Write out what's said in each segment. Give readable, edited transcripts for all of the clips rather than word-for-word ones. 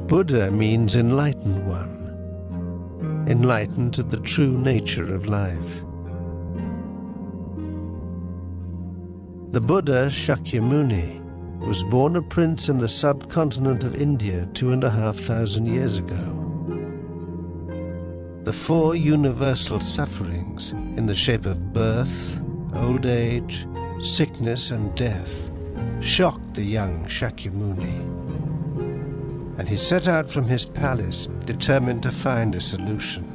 Buddha means enlightened one, enlightened to the true nature of life. The Buddha, Shakyamuni, was born a prince in the subcontinent of India 2,500 years ago. The four universal sufferings in the shape of birth, old age, sickness and death shocked the young Shakyamuni, and he set out from his palace determined to find a solution.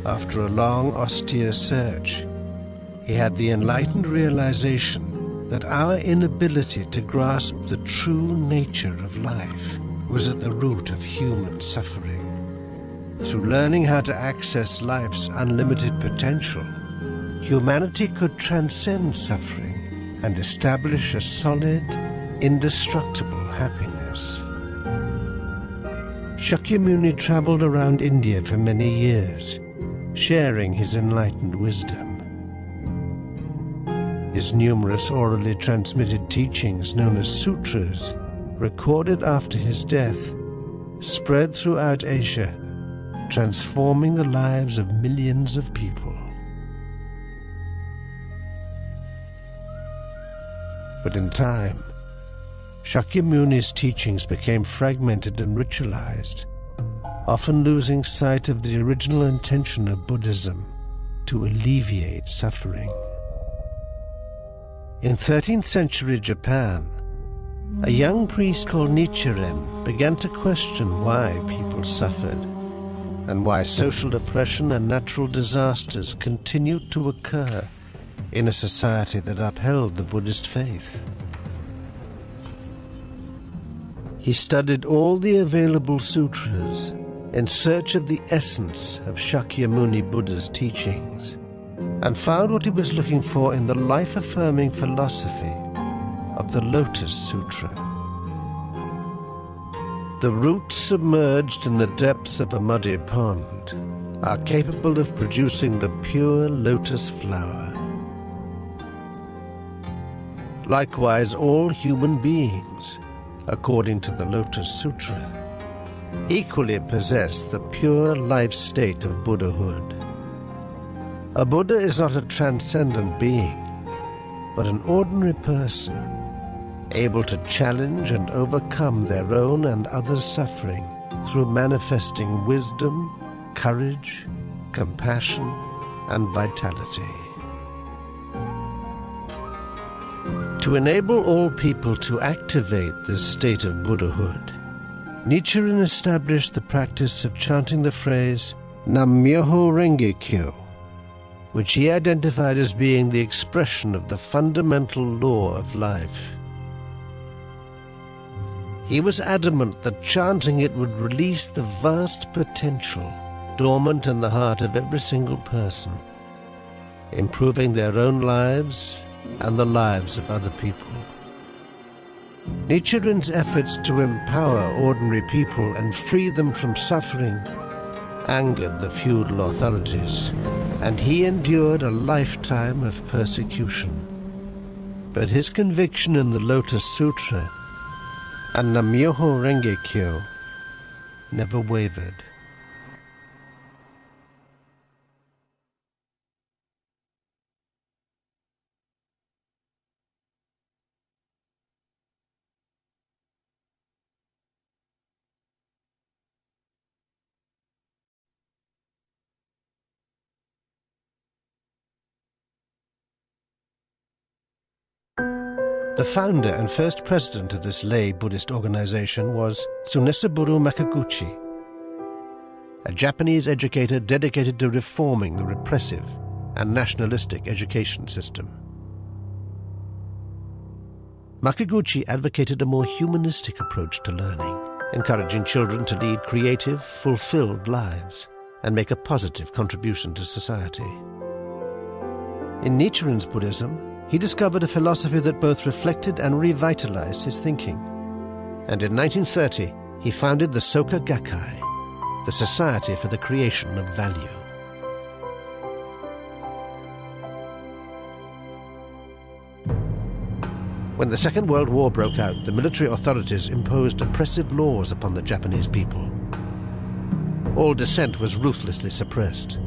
After a long, austere search, he had the enlightened realization that our inability to grasp the true nature of life was at the root of human suffering. Through learning how to access life's unlimited potential, humanity could transcend suffering and establish a solid, indestructible happiness. Shakyamuni traveled around India for many years, sharing his enlightened wisdom. His numerous orally transmitted teachings, known as sutras, recorded after his death, spread throughout Asia, transforming the lives of millions of people. But in time, Shakyamuni's teachings became fragmented and ritualized, often losing sight of the original intention of Buddhism to alleviate suffering. In 13th century Japan, a young priest called Nichiren began to question why people suffered and why social oppression and natural disasters continued to occur in a society that upheld the Buddhist faith. He studied all the available sutras in search of the essence of Shakyamuni Buddha's teachings, and found what he was looking for in the life-affirming philosophy of the Lotus Sutra. The roots submerged in the depths of a muddy pond are capable of producing the pure lotus flower. Likewise, all human beings, according to the Lotus Sutra, equally possess the pure life state of Buddhahood. A Buddha is not a transcendent being, but an ordinary person, able to challenge and overcome their own and others' suffering through manifesting wisdom, courage, compassion, and vitality. To enable all people to activate this state of Buddhahood, Nichiren established the practice of chanting the phrase Nam-myoho Renge-kyo, which he identified as being the expression of the fundamental law of life. He was adamant that chanting it would release the vast potential dormant in the heart of every single person, improving their own lives and the lives of other people. Nichiren's efforts to empower ordinary people and free them from suffering angered the feudal authorities, and he endured a lifetime of persecution. But his conviction in the Lotus Sutra and Nam-myoho Renge-kyo never wavered. The founder and first president of this lay Buddhist organization was Tsunesaburo Makaguchi, a Japanese educator dedicated to reforming the repressive and nationalistic education system. Makaguchi advocated a more humanistic approach to learning, encouraging children to lead creative, fulfilled lives and make a positive contribution to society. In Nichiren's Buddhism, he discovered a philosophy that both reflected and revitalized his thinking. And in 1930, he founded the Soka Gakkai, the Society for the Creation of Value. When the Second World War broke out, the military authorities imposed oppressive laws upon the Japanese people. All dissent was ruthlessly suppressed.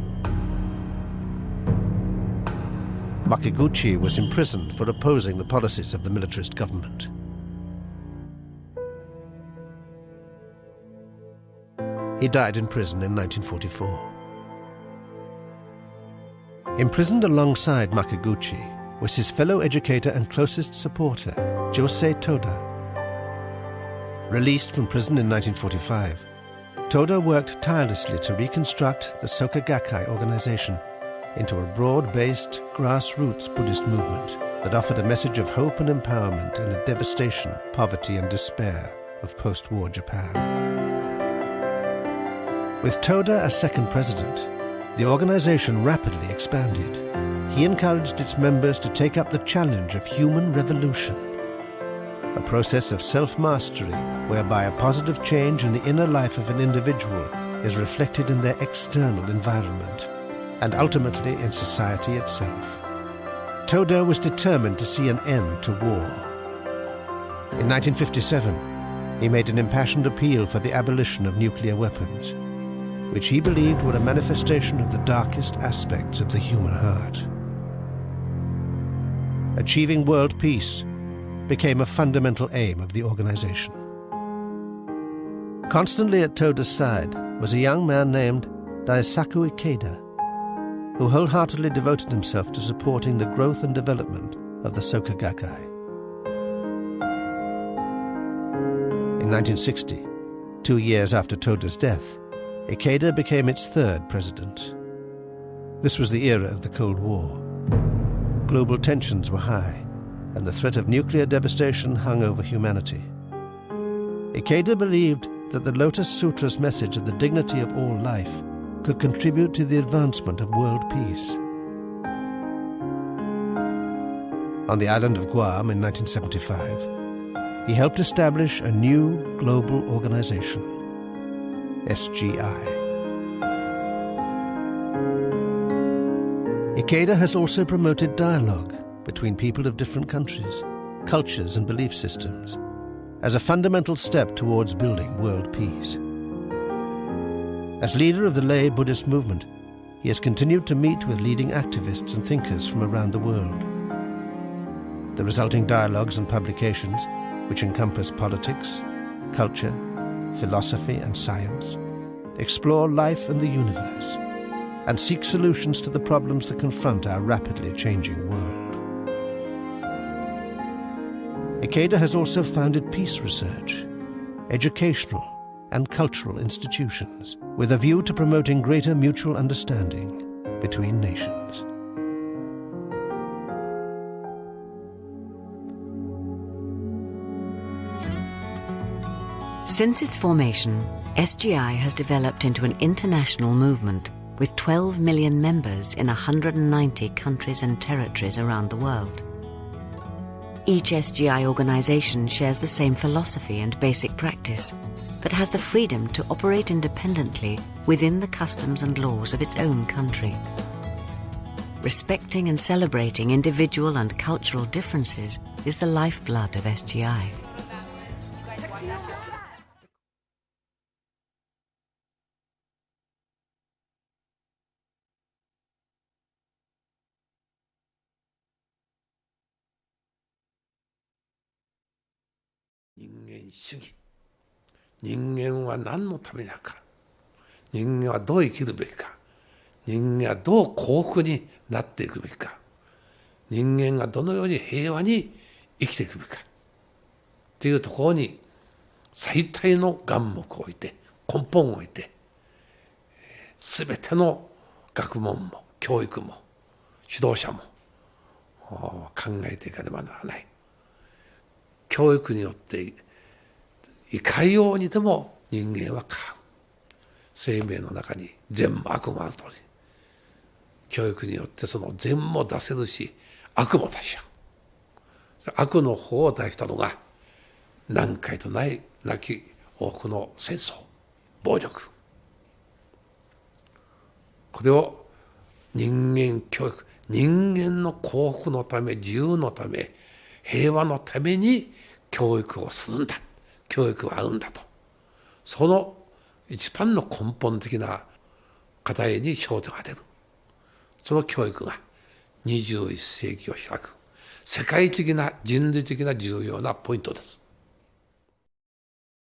Makiguchi was imprisoned for opposing the policies of the militarist government. He died in prison in 1944. Imprisoned alongside Makiguchi was his fellow educator and closest supporter, Josei Toda. Released from prison in 1945, Toda worked tirelessly to reconstruct the Soka Gakkai organization into a broad-based, grassroots Buddhist movement that offered a message of hope and empowerment in the devastation, poverty and despair of post-war Japan. With Toda as second president, the organization rapidly expanded. He encouraged its members to take up the challenge of human revolution, a process of self-mastery whereby a positive change in the inner life of an individual is reflected in their external environment and ultimately in society itself. Toda was determined to see an end to war. In 1957, he made an impassioned appeal for the abolition of nuclear weapons, which he believed were a manifestation of the darkest aspects of the human heart. Achieving world peace became a fundamental aim of the organization. Constantly at Toda's side was a young man named Daisaku Ikeda, who wholeheartedly devoted himself to supporting the growth and development of the Soka Gakkai. In 1960, 2 years after Toda's death, Ikeda became its third president. This was the era of the Cold War. Global tensions were high, and the threat of nuclear devastation hung over humanity. Ikeda believed that the Lotus Sutra's message of the dignity of all life could contribute to the advancement of world peace. On the island of Guam in 1975, he helped establish a new global organization, SGI. Ikeda has also promoted dialogue between people of different countries, cultures and belief systems as a fundamental step towards building world peace. As leader of the lay Buddhist movement, he has continued to meet with leading activists and thinkers from around the world. The resulting dialogues and publications, which encompass politics, culture, philosophy and science, explore life and the universe, and seek solutions to the problems that confront our rapidly changing world. Ikeda has also founded peace research, educational and cultural institutions with a view to promoting greater mutual understanding between nations. Since its formation, SGI has developed into an international movement with 12 million members in 190 countries and territories around the world. Each SGI organization shares the same philosophy and basic practice, but has the freedom to operate independently within the customs and laws of its own country. Respecting and celebrating individual and cultural differences is the lifeblood of SGI.人間は何のためなのか、人間はどう生きるべきか、人間はどう幸福になっていくべきか、人間がどのように平和に生きていくべきかというところに最大の眼目を置いて、根本を置いて、すべての学問も教育も指導者も考えていかねばならない。教育によっていかようにでも人間は変わる。生命の中に善も悪もあるとおり、教育によってその善も出せるし、悪も出し合う。悪の方を出したのが難解とないなき多くの戦争、暴力。これを人間教育、人間の幸福のため、自由のため、平和のために教育をするんだ、教育はあるんだと、その一番の根本的な課題に焦点を当てる。その教育が21世紀を開く世界的な人類的な重要なポイントです。